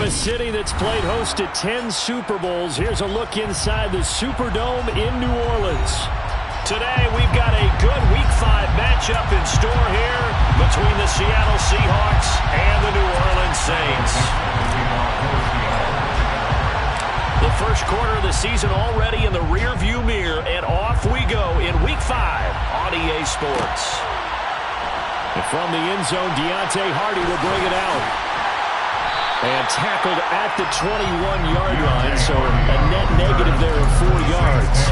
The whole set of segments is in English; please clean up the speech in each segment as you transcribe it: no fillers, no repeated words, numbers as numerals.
a city that's played host to 10 Super Bowls, here's a look inside the Superdome in New Orleans. Today, we've got a good Week 5 matchup in store here between the Seattle Seahawks and the New Orleans Saints. The first quarter of the season already in the rearview mirror, and off we go in Week 5 on EA Sports. And from the end zone, Deontay Hardy will bring it out. And tackled at the 21-yard line, so a net negative there of 4 yards.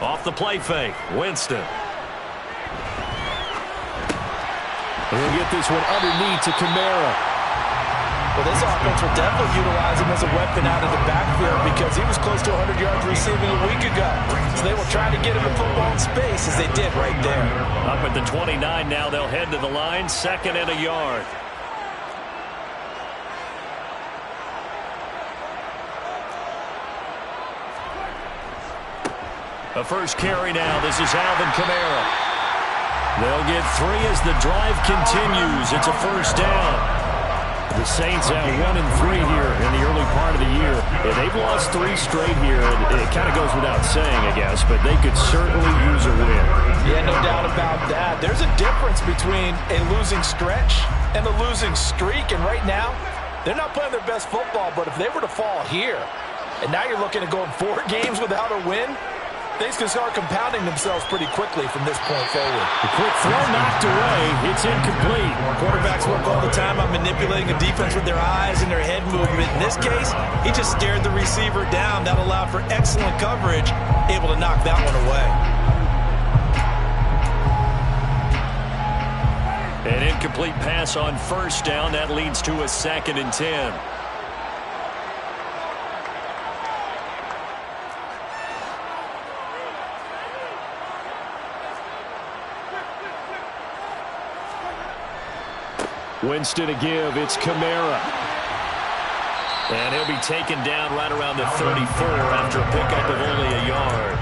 Off the play fake, Winston. He'll get this one underneath to Kamara. Well, this offense will definitely utilize him as a weapon out of the backfield because he was close to 100 yards receiving a week ago. So they will try to get him the football in space as they did right there. Up at the 29 now, they'll head to the line, 2nd and a yard. The first carry now. This is Alvin Kamara. They'll get 3 as the drive continues. It's a first down. The Saints have 1 and 3 here in the early part of the year. They've lost 3 straight here. It kind of goes without saying, I guess, but they could certainly use a win. Yeah, no doubt about that. There's a difference between a losing stretch and a losing streak, and right now, they're not playing their best football, but if they were to fall here, and now you're looking at going 4 games without a win, things can start compounding themselves pretty quickly from this point forward. The quick throw knocked away. It's incomplete. Quarterbacks work all the time on manipulating a defense with their eyes and their head movement. In this case, he just stared the receiver down. That allowed for excellent coverage, able to knock that one away. An incomplete pass on first down. That leads to a 2nd and 10. Winston to give. It's Kamara. And he'll be taken down right around the 34 after a pickup of only a yard.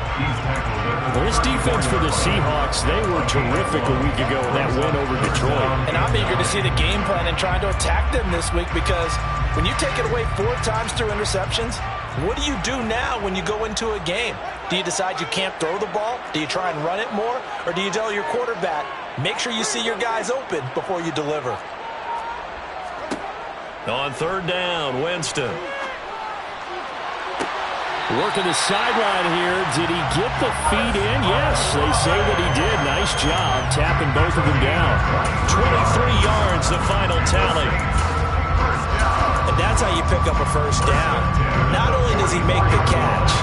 Well, this defense for the Seahawks, they were terrific a week ago in that win over Detroit. And I'm eager to see the game plan and trying to attack them this week because when you take it away 4 times through interceptions, what do you do now when you go into a game? Do you decide you can't throw the ball? Do you try and run it more? Or do you tell your quarterback, make sure you see your guys open before you deliver? On 3rd down, Winston. Working the sideline here. Did he get the feet in? Yes, they say that he did. Nice job tapping both of them down. 23 yards, the final tally. And that's how you pick up a first down. Not only does he make the catch,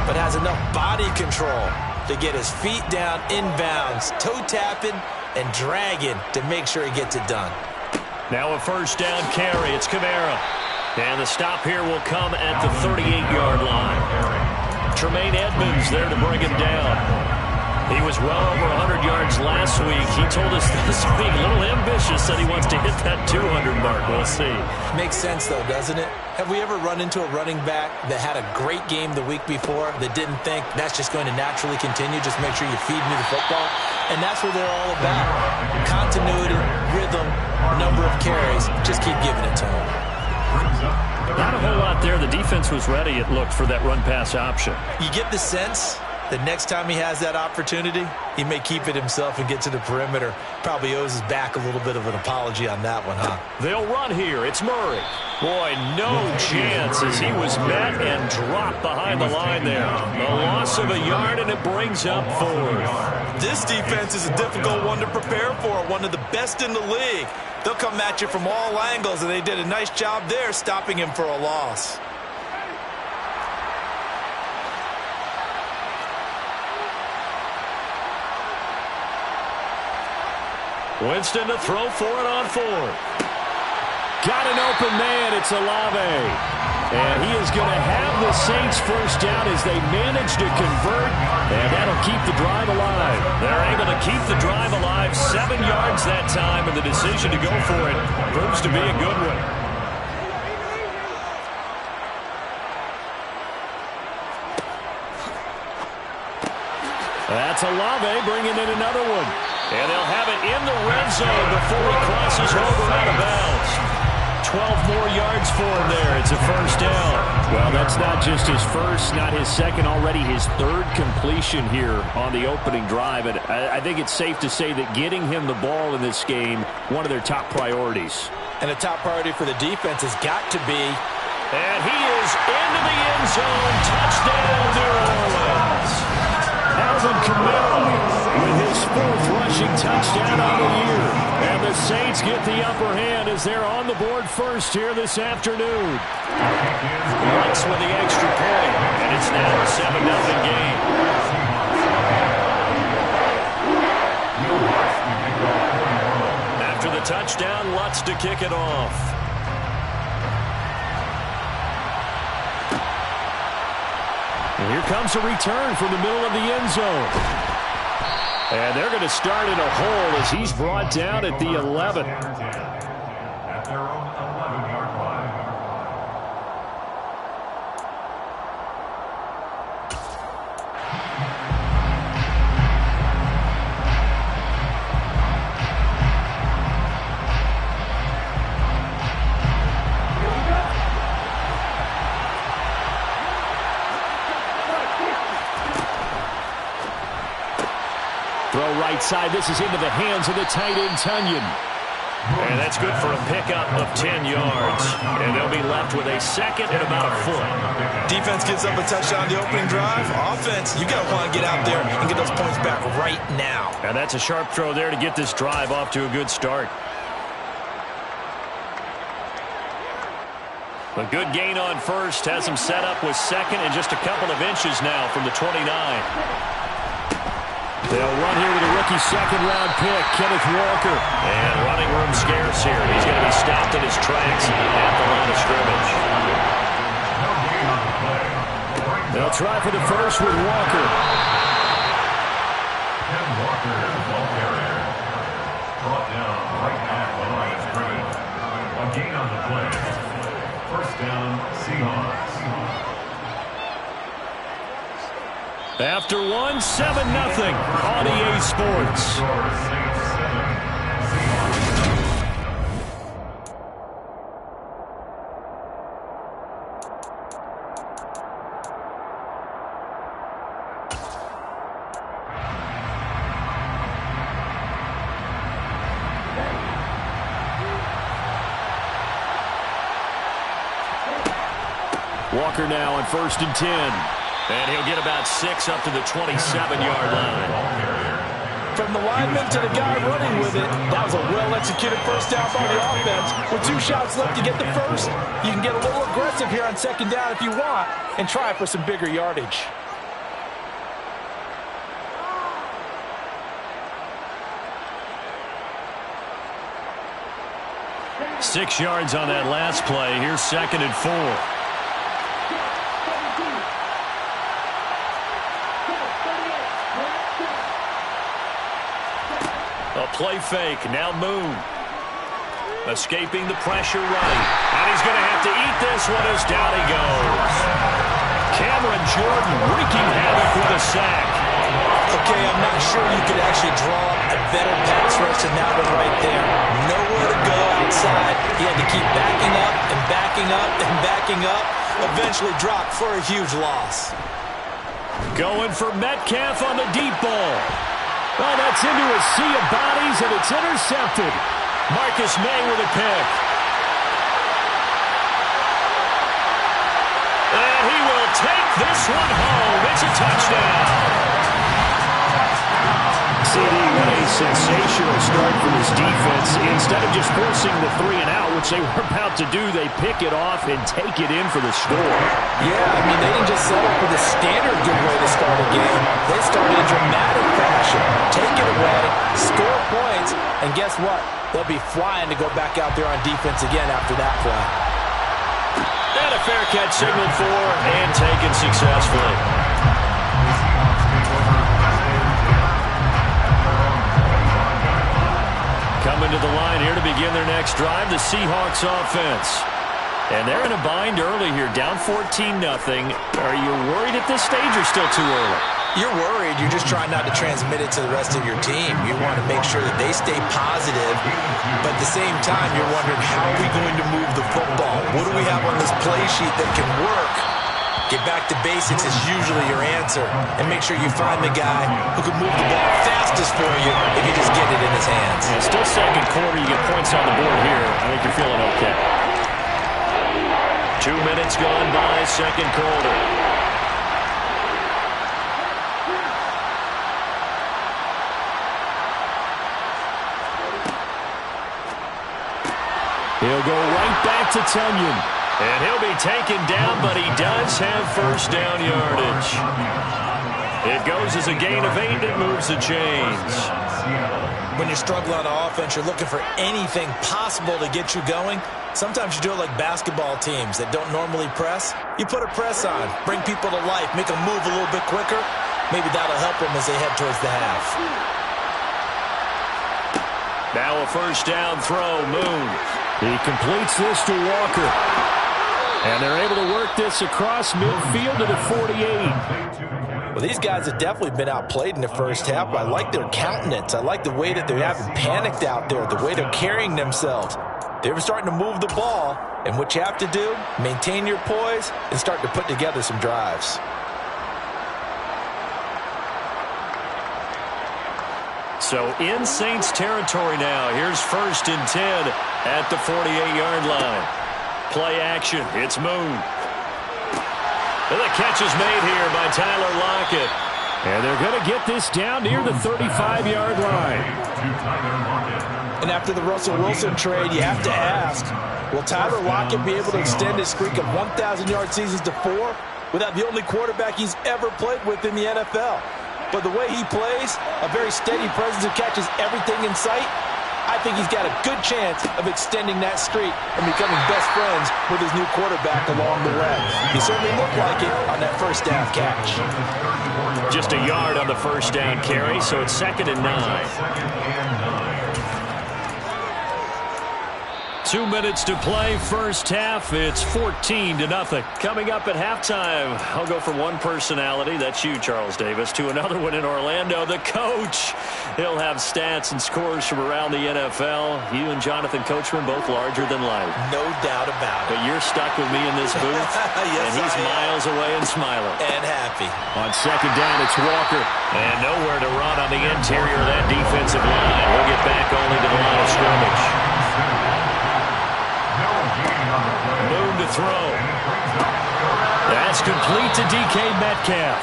but has enough body control to get his feet down inbounds, toe tapping and dragging to make sure he gets it done. Now a first down carry. It's Kamara. And the stop here will come at the 38-yard line. Tremaine Edmonds there to bring him down. He was well over 100 yards last week. He told us this week, a little ambitious, said he wants to hit that 200 mark. We'll see. Makes sense, though, doesn't it? Have we ever run into a running back that had a great game the week before that didn't think that's just going to naturally continue? Just make sure you feed me the football. And that's what they're all about. Continuity, rhythm, number of carries. Just keep giving it to him. Not a whole lot there. The defense was ready, it looked, for that run-pass option. You get the sense the next time he has that opportunity, he may keep it himself and get to the perimeter. Probably owes his back a little bit of an apology on that one, huh? They'll run here. It's Murray. Boy, no chance as he was met and dropped behind the line there. The loss of a yard, and it brings up 4th. This defense is a difficult one to prepare for, one of the best in the league. They'll come at you from all angles, and they did a nice job there stopping him for a loss. Winston to throw for it on 4th. Got an open man. It's Olave. And he is going to have the Saints first down as they manage to convert, and that'll keep the drive alive. They're able to keep the drive alive, 7 yards that time, and the decision to go for it proves to be a good one. That's Olave bringing in another one. And they'll have it in the red zone before he crosses over out of bounds. 12 more yards for him there. It's a first down. Well, that's not just his first, not his second, already his third completion here on the opening drive. And I think it's safe to say that getting him the ball in this game, one of their top priorities. And the top priority for the defense has got to be. And he is into the end zone. Touchdown, New Orleans. Alvin Kamara with his 4th rushing touchdown of the year. And the Saints get the upper hand as they're on the board first here this afternoon. Lutz with the extra point, and it's now a 7-0 game. After the touchdown, Lutz to kick it off. And here comes a return from the middle of the end zone. And they're going to start in a hole as he's brought down at the 11. At their own 11-yard line. Throw right side. This is into the hands of the tight end, Tonyan. And that's good for a pickup of 10 yards. And they'll be left with a second and about a foot. Defense gives up a touchdown the opening drive. Offense, you got to want to get out there and get those points back right now. And that's a sharp throw there to get this drive off to a good start. A good gain on first. Has him set up with second and just a couple of inches now from the 29. They'll run here with a rookie second-round pick, Kenneth Walker. And running room scarce here. He's going to be stopped in his tracks at the line of scrimmage. They'll try for the first with Walker. Ken Walker, ball carrier, brought down right at the line of scrimmage. A gain on the play. First down, Seahawks. After one, 7-0 on EA Sports. Walker now on 1st and 10. And he'll get about 6 up to the 27-yard line. From the lineman to the guy running with it, that was a well-executed first down by the offense. With 2 shots left to get the first, you can get a little aggressive here on second down if you want and try for some bigger yardage. Six yards on that last play. Here's 2nd and 4. A play fake. Now Moon. Escaping the pressure right. And he's going to have to eat this one as down he goes. Cameron Jordan wreaking havoc with a sack. Okay, I'm not sure you could actually draw a better pass rush than that one right there. Nowhere to go outside. He had to keep backing up and backing up and backing up. Eventually dropped for a huge loss. Going for Metcalf on the deep ball. Oh, that's into a sea of bodies, and it's intercepted. Marcus May with a pick. And he will take this one home. It's a touchdown. CD with a sensational start for this defense. Instead of just forcing the 3 and out, which they were about to do, they pick it off and take it in for the score. Yeah, I mean, they didn't just settle for the standard good way to start a game. They started in dramatic fashion. Take it away, score points, and guess what? They'll be flying to go back out there on defense again after that play. Marquette signaled for and taken successfully. Coming to the line here to begin their next drive, the Seahawks offense. And they're in a bind early here, down 14-0. Are you worried at this stage or still too early? You're worried. You're just trying not to transmit it to the rest of your team. You want to make sure that they stay positive, but at the same time, you're wondering, how are we going to move the football? What do we have on this play sheet that can work? Get back to basics is usually your answer, and make sure you find the guy who can move the ball fastest for you if you just get it in his hands. Yeah, still second quarter. You get points on the board here. I think you're feeling okay. 2 minutes gone by, second quarter. He'll go right back to Tunyon. And he'll be taken down, but he does have first down yardage. It goes as a gain of 8, and it moves the chains. When you're struggling on offense, you're looking for anything possible to get you going. Sometimes you do it like basketball teams that don't normally press. You put a press on, bring people to life, make them move a little bit quicker. Maybe that'll help them as they head towards the half. Now a first down throw, Moon. He completes this to Walker. And they're able to work this across midfield to the 48. Well, these guys have definitely been outplayed in the first half, but I like their countenance. I like the way that they haven't panicked out there, the way they're carrying themselves. They're starting to move the ball, and what you have to do, maintain your poise and start to put together some drives. So in Saints territory now. Here's 1st and 10 at the 48-yard line. Play action. It's Moon. And the catch is made here by Tyler Lockett. And they're going to get this down near the 35-yard line. And after the Russell Wilson trade, you have to ask, will Tyler Lockett be able to extend his streak of 1,000-yard seasons to 4 without the only quarterback he's ever played with in the NFL? But the way he plays, a very steady presence who catches everything in sight, I think he's got a good chance of extending that streak and becoming best friends with his new quarterback along the way. He certainly looked like it on that first down catch. Just a yard on the first down carry, so it's 2nd and 9. 2 minutes to play, first half. It's 14-0. Coming up at halftime, I'll go from one personality, that's you, Charles Davis, to another one in Orlando, the coach. He'll have stats and scores from around the NFL. You and Jonathan Coachman both larger than life. No doubt about it. But you're stuck with me in this booth, yes, and he's miles away and smiling. And happy. On second down, it's Walker. And nowhere to run on the interior of that defensive line. We'll get back only to the line of scrimmage. Moon to throw. That's complete to DK Metcalf.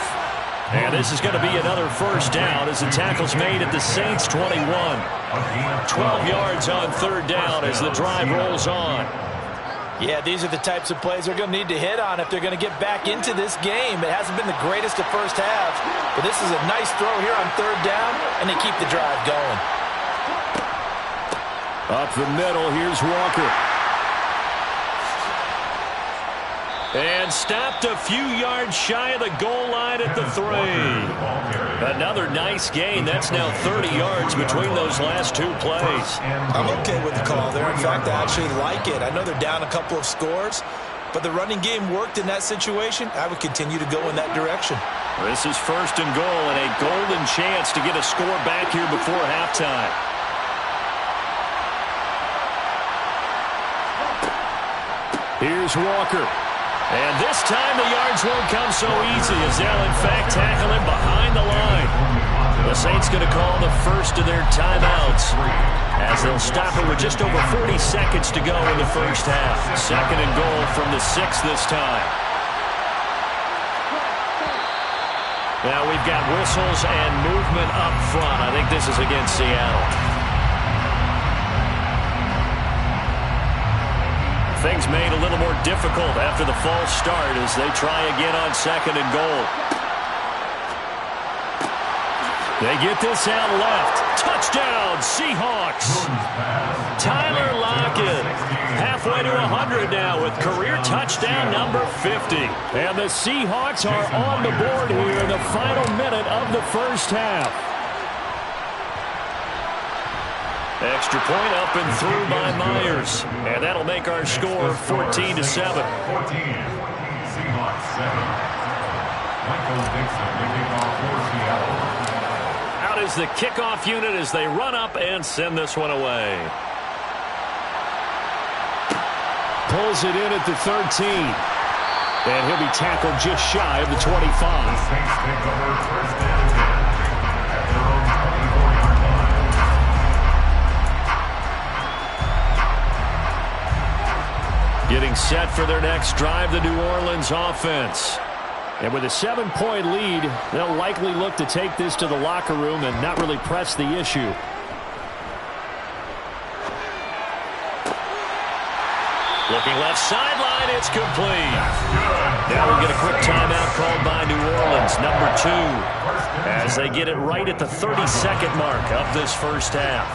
And this is going to be another first down as the tackle's made at the Saints 21. 12 yards on third down as the drive rolls on. Yeah, these are the types of plays they're going to need to hit on if they're going to get back into this game. It hasn't been the greatest of first halves, but this is a nice throw here on third down, and they keep the drive going. Up the middle, here's Walker. And stopped a few yards shy of the goal line at the 3. Another nice gain. That's now 30 yards between those last two plays. I'm okay with the call there. In fact, I actually like it. I know they're down a couple of scores, but the running game worked in that situation. I would continue to go in that direction. This is 1st and goal and a golden chance to get a score back here before halftime. Here's Walker. And this time the yards won't come so easy as they'll in fact tackle him behind the line. The Saints going to call the first of their timeouts as they'll stop it with just over 40 seconds to go in the first half. 2nd and goal from the 6 this time. Now we've got whistles and movement up front. I think this is against Seattle. Things made a little more difficult after the false start as they try again on 2nd and goal. They get this out left. Touchdown, Seahawks. Tyler Lockett halfway to 100 now with career touchdown number 50. And the Seahawks are on the board here in the final minute of the first half. Extra point up and through by Myers. And that'll make our score 14-7. 14. Seahawks 7. Michael Dixon, the kickoff for Seattle. Out is the kickoff unit as they run up and send this one away. Pulls it in at the 13. And he'll be tackled just shy of the 25. The Saints take over first down 10 at their own 24-yard line. Getting set for their next drive, the New Orleans offense. And with a 7-point lead, they'll likely look to take this to the locker room and not really press the issue. Looking left sideline, it's complete. Now we get a quick timeout called by New Orleans, number 2, as they get it right at the 30-second mark of this first half.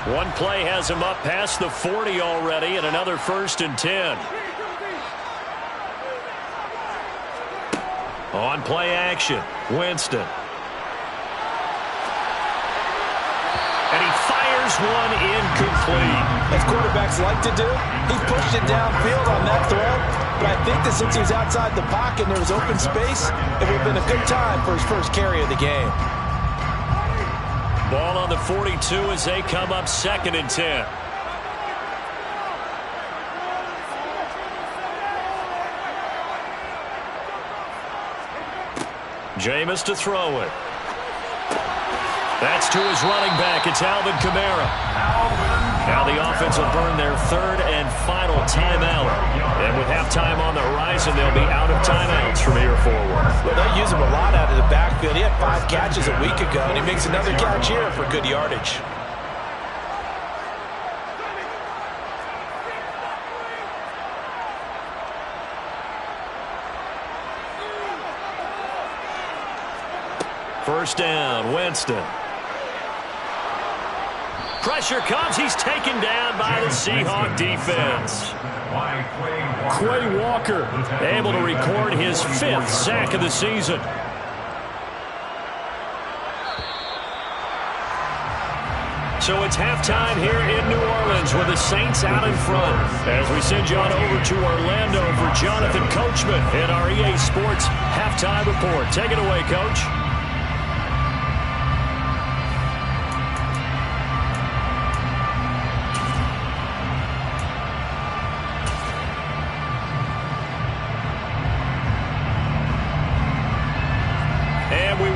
One play has them up past the 40 already, and another 1st and 10. On play action, Winston. And he fires one incomplete. As quarterbacks like to do, he pushed it downfield on that throw. But I think that since he was outside the pocket and there was open space, it would have been a good time for his first carry of the game. Ball on the 42 as they come up 2nd and 10. Jameis to throw it. That's to his running back. It's Alvin Kamara. Now the offense will burn their 3rd and final timeout. And with halftime on the horizon, they'll be out of timeouts from here forward. Well, they'll use him a lot out of the backfield. He had 5 catches a week ago, and he makes another catch here for good yardage. First down, Winston. Pressure comes. He's taken down by the Seahawk defense. Quay Walker able to record his 5th sack of the season. So it's halftime here in New Orleans with the Saints out in front. As we send you on over to Orlando for Jonathan Coachman in our EA Sports Halftime Report. Take it away, Coach.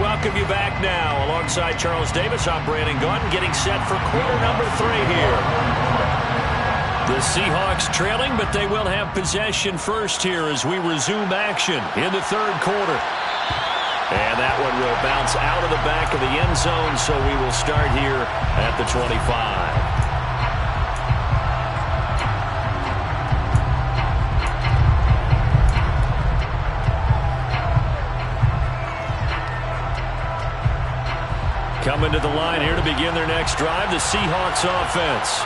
Welcome you back now. Alongside Charles Davis, I'm Brandon Gaudin, getting set for quarter number 3 here. The Seahawks trailing, but they will have possession first here as we resume action in the 3rd quarter. And that one will bounce out of the back of the end zone, so we will start here at the 25. Coming to the line here to begin their next drive, the Seahawks offense.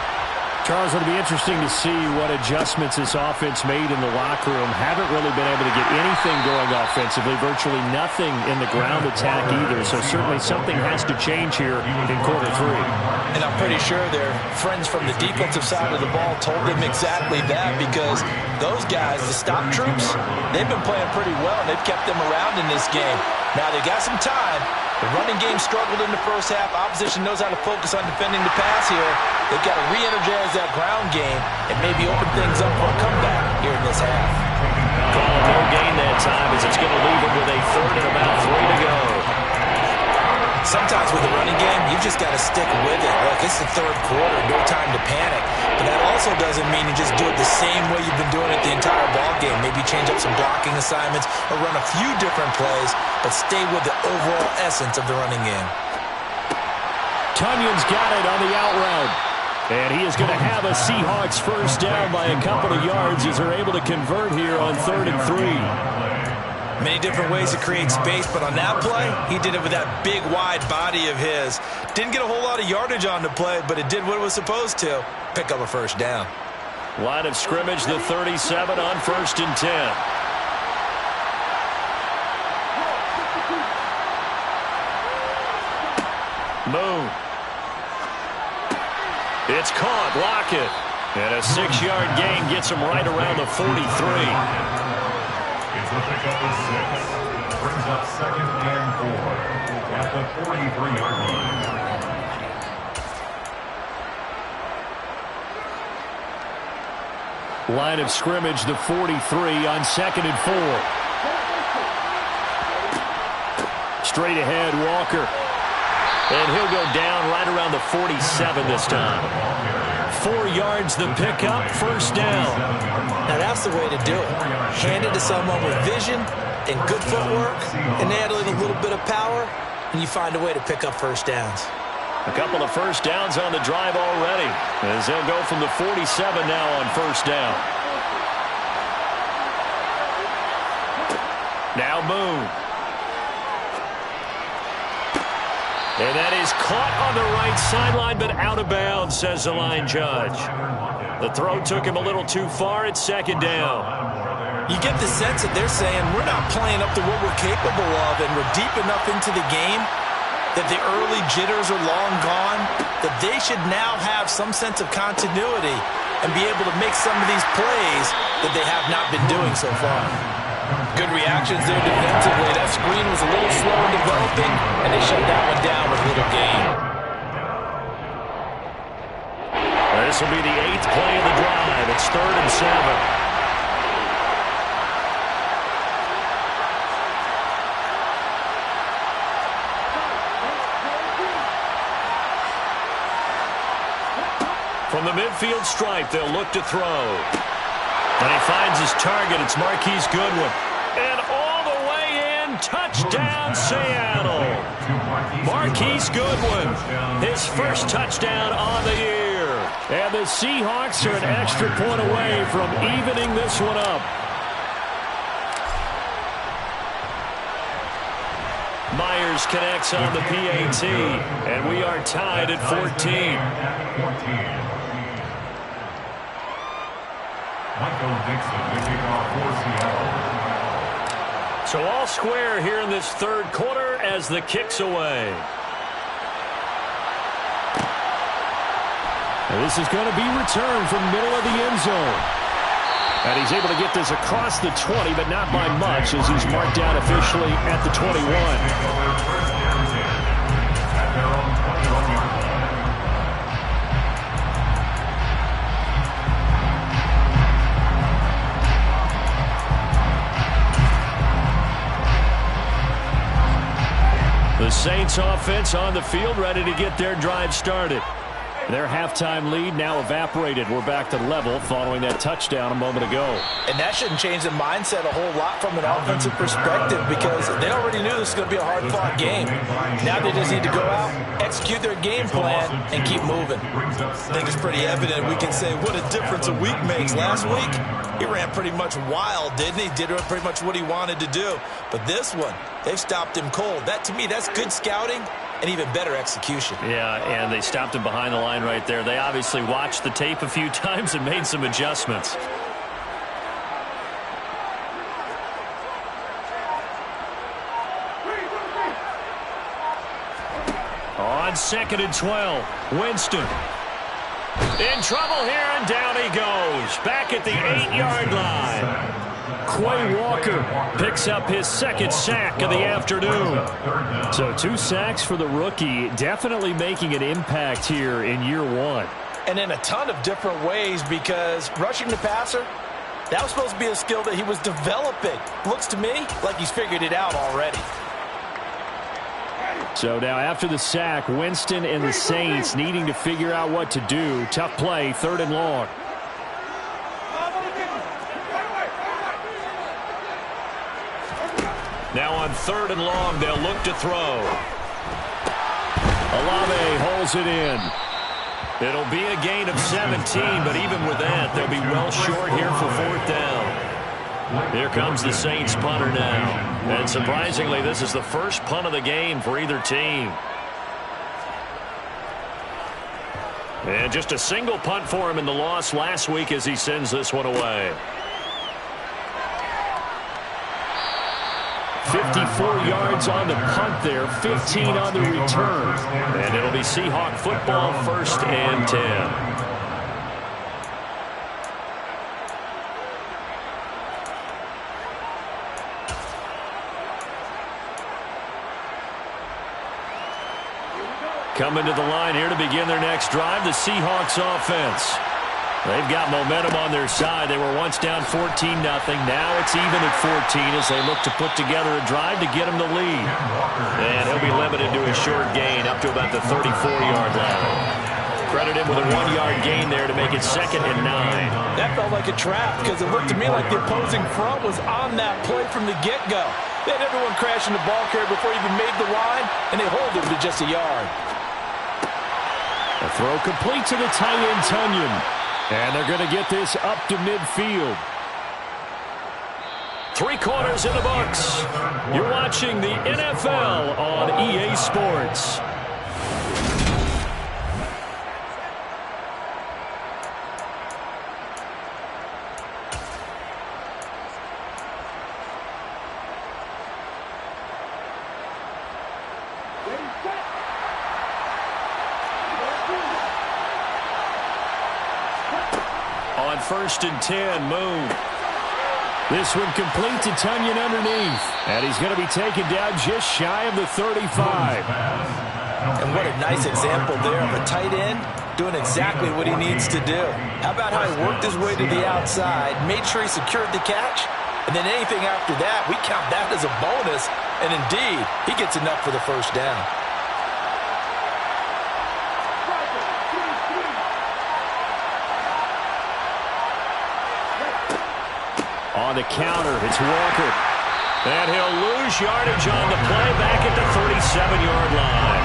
Charles, it'll be interesting to see what adjustments this offense made in the locker room. Haven't really been able to get anything going offensively, virtually nothing in the ground attack either. So certainly something has to change here in quarter 3. And I'm pretty sure their friends from the defensive side of the ball told them exactly that, because those guys, the stop troops, they've been playing pretty well. They've kept them around in this game. Now they got some time. The running game struggled in the first half. Opposition knows how to focus on defending the pass here. They've got to re-energize that ground game and maybe open things up for a comeback here in this half. Calling no gain that time as it's going to leave them with a 3rd and about 3 to go. Sometimes with the running game, you've just got to stick with it. Look, it's the 3rd quarter, no time to panic. But that also doesn't mean you just do it the same way you've been doing it the entire ball game. Maybe change up some blocking assignments or run a few different plays, but stay with the overall essence of the running game. Tunyon's got it on the out route. And he is going to have a Seahawks first down by a couple of yards as they're able to convert here on 3rd and 3. Many different ways to create space, but on that play, he did it with that big, wide body of his. Didn't get a whole lot of yardage on the play, but it did what it was supposed to. Pick up a first down. Line of scrimmage, the 37 on 1st and 10. Moon. It's caught. Lockett. And a 6-yard gain gets him right around the 43. It's a pickup of 6. Brings up 2nd and 4 at the 43-yard line. Line of scrimmage, the 43 on 2nd and 4. Straight ahead, Walker. And he'll go down right around the 47 this time. 4 yards the pickup, first down. Now that's the way to do it. Hand it to someone with vision and good footwork, and add a little bit of power, and you find a way to pick up first downs. A couple of first downs on the drive already, as they'll go from the 47 now on first down. Now Moon. And that is caught on the right sideline, but out of bounds, says the line judge. The throw took him a little too far. It's 2nd down. You get the sense that they're saying we're not playing up to what we're capable of, and we're deep enough into the game that the early jitters are long gone, that they should now have some sense of continuity and be able to make some of these plays that they have not been doing so far. Good reactions there defensively. That screen was a little slow in developing, and they shut that one down with little gain. This will be the 8th play of the drive. It's 3rd and 7. From the midfield stripe, they'll look to throw. And he finds his target. It's Marquise Goodwin. And all the way in, touchdown Seattle. Marquise Goodwin, his first touchdown on the year. And the Seahawks are an extra point away from evening this one up. Myers connects on the PAT, and we are tied at 14. Michael Dixon will kick off for Seattle. So all square here in this 3rd quarter as the kick's away. And this is going to be returned from middle of the end zone. And he's able to get this across the 20, but not by much, as he's marked down officially at the 21. The Saints offense on the field, ready to get their drive started. Their halftime lead now evaporated. We're back to level following that touchdown a moment ago. And that shouldn't change the mindset a whole lot from an offensive perspective, because they already knew this was going to be a hard-fought game. Now they just need to go out, execute their game plan, and keep moving. I think it's pretty evident. We can say what a difference a week makes. Last week, he ran pretty much wild, didn't he? Did pretty much what he wanted to do. But this one, they've stopped him cold. That, to me, that's good scouting and even better execution. Yeah, and they stopped him behind the line right there. They obviously watched the tape a few times and made some adjustments. On 2nd and 12, Winston. In trouble here, and down he goes. Back at the 8-yard line. Quay Walker picks up his 2nd sack of the afternoon. So 2 sacks for the rookie, definitely making an impact here in year 1. And in a ton of different ways, because rushing the passer, that was supposed to be a skill that he was developing. Looks to me like he's figured it out already. So now after the sack, Winston and the Saints needing to figure out what to do. Tough play, 3rd and long. Now on 3rd and long, they'll look to throw. Olave holds it in. It'll be a gain of 17, but even with that, they'll be well short here for 4th down. Here comes the Saints punter now. And surprisingly, this is the first punt of the game for either team. And just a single punt for him in the loss last week as he sends this one away. 54 yards on the punt there, 15 on the return. And it'll be Seahawk football, 1st and 10. Coming to the line here to begin their next drive, the Seahawks offense. They've got momentum on their side. They were once down 14-0. Now it's even at 14 as they look to put together a drive to get them the lead. And he'll be limited to a short gain up to about the 34-yard line. Credit him with a 1-yard gain there to make it 2nd and 9. That felt like a trap because it looked to me like the opposing front was on that play from the get-go. They had everyone crashing the ball carrier before he even made the line, and they hold him to just a yard. A throw complete to the tight end, Tonyan. And they're going to get this up to midfield. 3 quarters in the books. You're watching the NFL on EA Sports. On 1st and 10, Moon. This one complete to Tonyan underneath. And he's going to be taken down just shy of the 35. And what a nice example there of a tight end doing exactly what he needs to do. How about how he worked his way to the outside, made sure he secured the catch, and then anything after that, we count that as a bonus. And indeed, he gets enough for the 1st down. On the counter, it's Walker. And he'll lose yardage on the play back at the 37-yard line.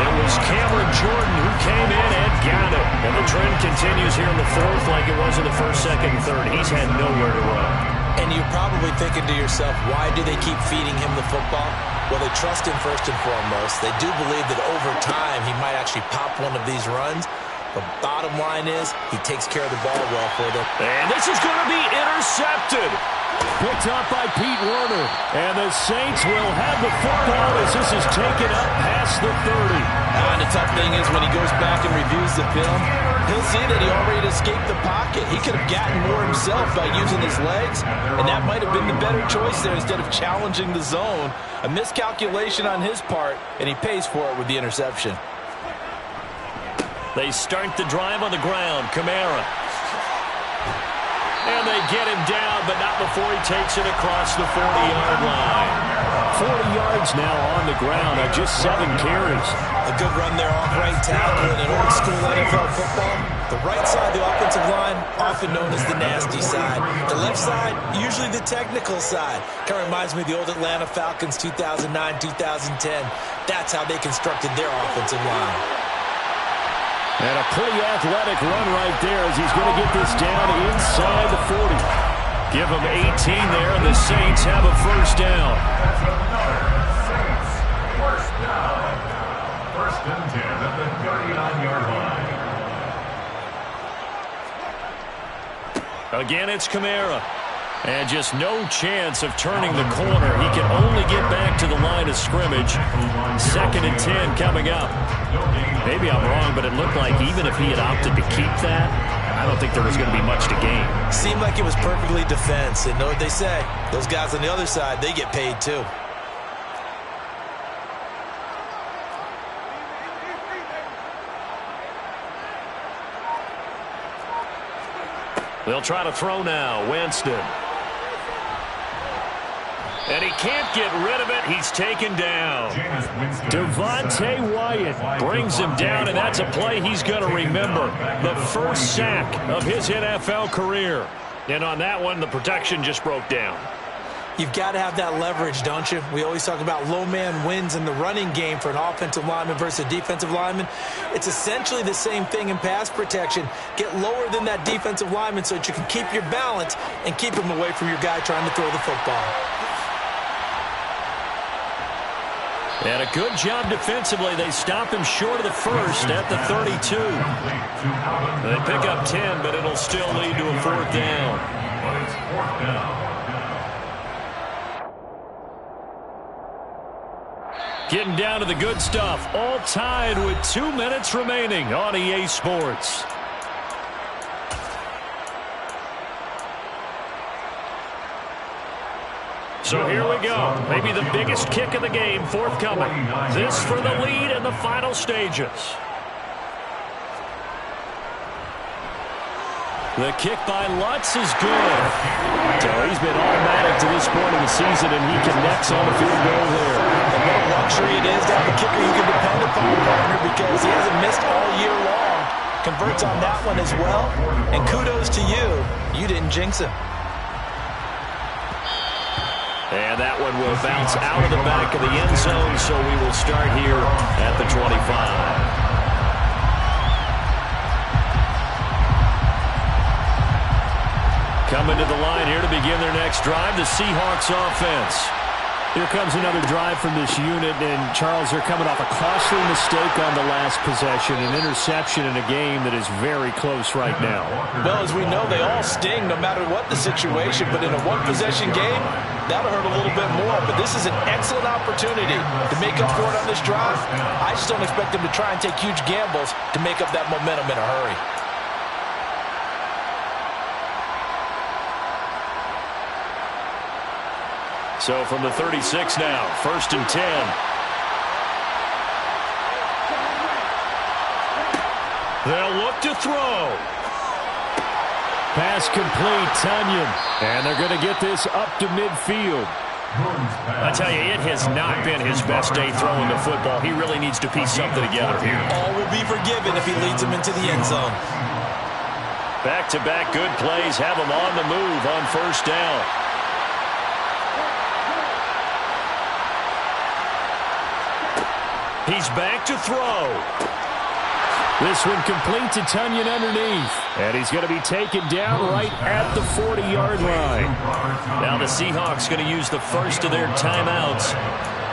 It was Cameron Jordan who came in and got it. And the trend continues here in the 4th like it was in the 1st, 2nd, and 3rd. He's had nowhere to run. And you're probably thinking to yourself, why do they keep feeding him the football? Well, they trust him first and foremost. They do believe that over time he might actually pop one of these runs. The bottom line is he takes care of the ball well for them. And this is going to be intercepted. Picked up by Pete Werner. And the Saints will have the football as this is taken up past the 30. And the tough thing is when he goes back and reviews the film, he'll see that he already escaped the pocket. He could have gotten more himself by using his legs, and that might have been the better choice there instead of challenging the zone. A miscalculation on his part, and he pays for it with the interception. They start the drive on the ground. Kamara. And they get him down, but not before he takes it across the 40-yard line. 40 yards now on the ground on just 7 carries. A good run there off right tackle in an old-school NFL football. The right side of the offensive line, often known as the nasty side. The left side, usually the technical side. Kind of reminds me of the old Atlanta Falcons 2009-2010. That's how they constructed their offensive line. And a pretty athletic run right there as he's going to get this down inside the 40. Give him 18 there, and the Saints have a 1st down. First down. 1st and 10 at the 39-yard line. Again, it's Kamara. And just no chance of turning the corner. He can only get back to the line of scrimmage. 2nd and 10 coming up. Maybe I'm wrong, but it looked like even if he had opted to keep that, I don't think there was going to be much to gain. Seemed like it was perfectly defense. And know what they say? Those guys on the other side, they get paid too. They'll try to throw now. Winston. And he can't get rid of it. He's taken down. Devontae Wyatt brings him down, and that's a play he's going to remember. The 1st sack of his NFL career. And on that one, the protection just broke down. You've got to have that leverage, don't you? We always talk about low man wins in the running game for an offensive lineman versus a defensive lineman. It's essentially the same thing in pass protection. Get lower than that defensive lineman so that you can keep your balance and keep him away from your guy trying to throw the football. And a good job defensively. They stop him short of the 1st at the 32. They pick up 10, but it'll still lead to a 4th down. But it's 4th down. Getting down to the good stuff. All tied with 2 minutes remaining on EA Sports. So here we go. Maybe the biggest kick of the game forthcoming. This for the lead in the final stages. The kick by Lutz is good. So he's been automatic to this point in the season, and he connects on the field goal there. And what a luxury it is to have a kicker you can depend upon, partner, because he hasn't missed all year long. Converts on that one as well. And kudos to you. You didn't jinx him. And that one will bounce out of the back of the end zone, so we will start here at the 25. Coming to the line here to begin their next drive, the Seahawks offense. Here comes another drive from this unit, and Charles, they're coming off a costly mistake on the last possession, an interception in a game that is very close right now. Well, as we know, they all sting no matter what the situation, but in a one-possession game, that'll hurt a little bit more. But this is an excellent opportunity to make up for it on this drive. I just don't expect them to try and take huge gambles to make up that momentum in a hurry. So from the 36 now, 1st and 10. They'll look to throw. Pass complete, Tunyon. And they're going to get this up to midfield. I tell you, it has not been his best day throwing the football. He really needs to piece something together here. All will be forgiven if he leads them into the end zone. Back-to-back good plays have him on the move on 1st down. He's back to throw. This one complete to Tunyon underneath. And he's going to be taken down right at the 40-yard line. Now the Seahawks going to use the first of their timeouts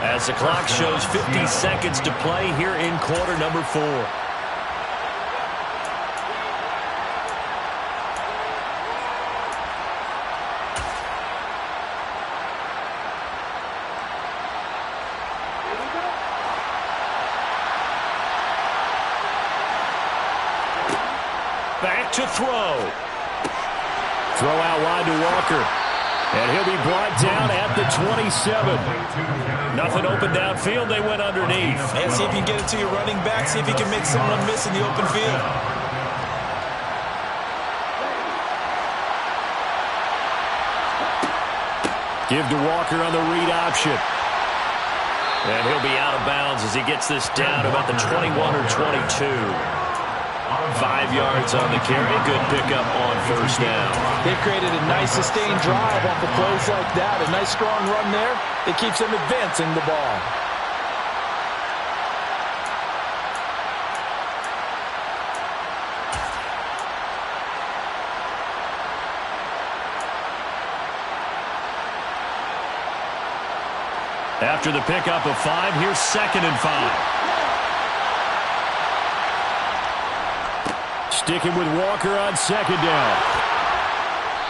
as the clock shows 50 seconds to play here in quarter number 4. Back to throw. Throw out wide to Walker. And he'll be brought down at the 27. Nothing open downfield. They went underneath. And see if you can get it to your running back. See if you can make someone miss in the open field. Give to Walker on the read option. And he'll be out of bounds as he gets this down about the 21 or 22. 5 yards on the carry. Good pickup on 1st down. They've created a nice sustained drive off of plays like that. A nice strong run there. It keeps them advancing the ball. After the pickup of 5, here's 2nd and 5. Sticking with Walker on 2nd down.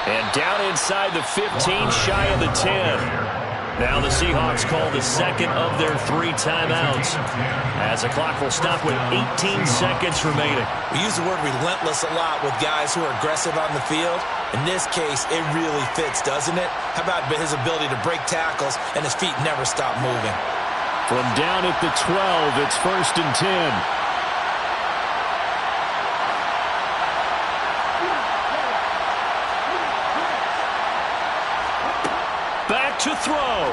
And down inside the 15, shy of the 10. Now the Seahawks call the 2nd of their 3 timeouts, as the clock will stop with 18 seconds remaining. We use the word relentless a lot with guys who are aggressive on the field. In this case, it really fits, doesn't it? How about his ability to break tackles and his feet never stop moving? From down at the 12, it's 1st and 10. Back to throw.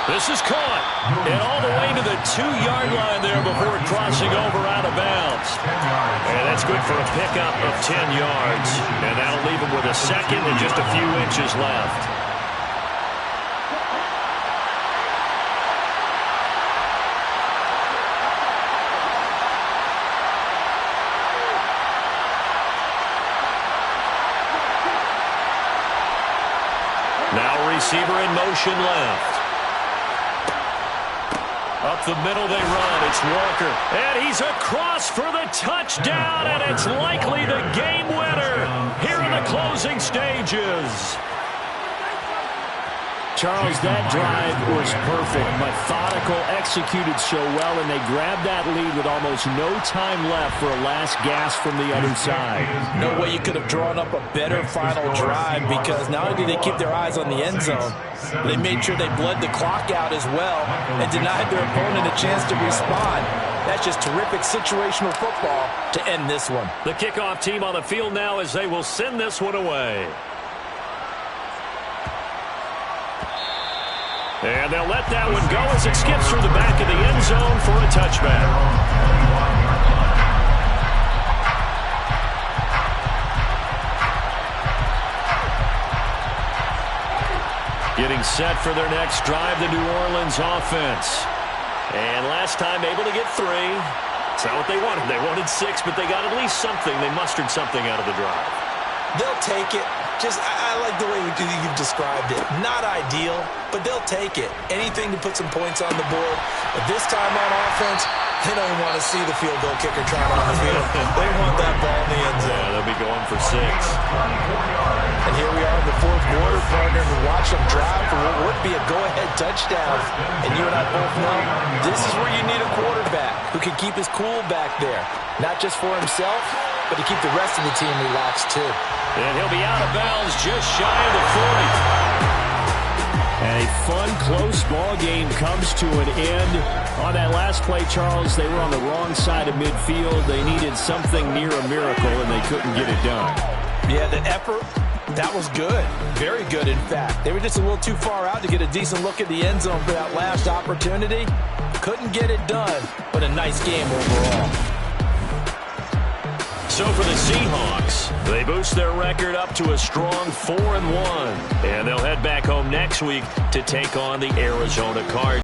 This is caught. And all the way to the 2-yard line there before crossing over out of bounds. And that's good for a pickup of 10 yards. And that'll leave him with a 2nd and just a few inches left. Now receiver in motion left. Up the middle they run. It's Walker. And he's across for the touchdown, and it's likely the game winner here in the closing stages. Charles, that drive was perfect. Methodical, executed so well, and they grabbed that lead with almost no time left for a last gasp from the other side. No way you could have drawn up a better final drive, because not only did they keep their eyes on the end zone, they made sure they bled the clock out as well and denied their opponent a chance to respond. That's just terrific situational football to end this one. The kickoff team on the field now as they will send this one away. And they'll let that one go as it skips through the back of the end zone for a touchback. Getting set for their next drive, the New Orleans offense. And last time able to get 3. It's not what they wanted. They wanted 6, but they got at least something. They mustered something out of the drive. They'll take it. I like the way you've described it. Not ideal, but they'll take it. Anything to put some points on the board. But this time on offense, they don't even want to see the field goal kicker trying on the field. They want that ball in the end zone. Yeah, they'll be going for 6. And here we are in the fourth quarter, partner, to watch them drive for what would be a go-ahead touchdown. And you and I both know this is where you need a quarterback who can keep his cool back there. Not just for himself, but to keep the rest of the team relaxed too. And he'll be out of bounds just shy of the 40. And a fun, close ball game comes to an end. On that last play, Charles, they were on the wrong side of midfield. They needed something near a miracle, and they couldn't get it done. Yeah, the effort, that was good. Very good, in fact. They were just a little too far out to get a decent look at the end zone for that last opportunity. Couldn't get it done, but a nice game overall. So for the Seahawks, they boost their record up to a strong 4-1. And they'll head back home next week to take on the Arizona Cardinals.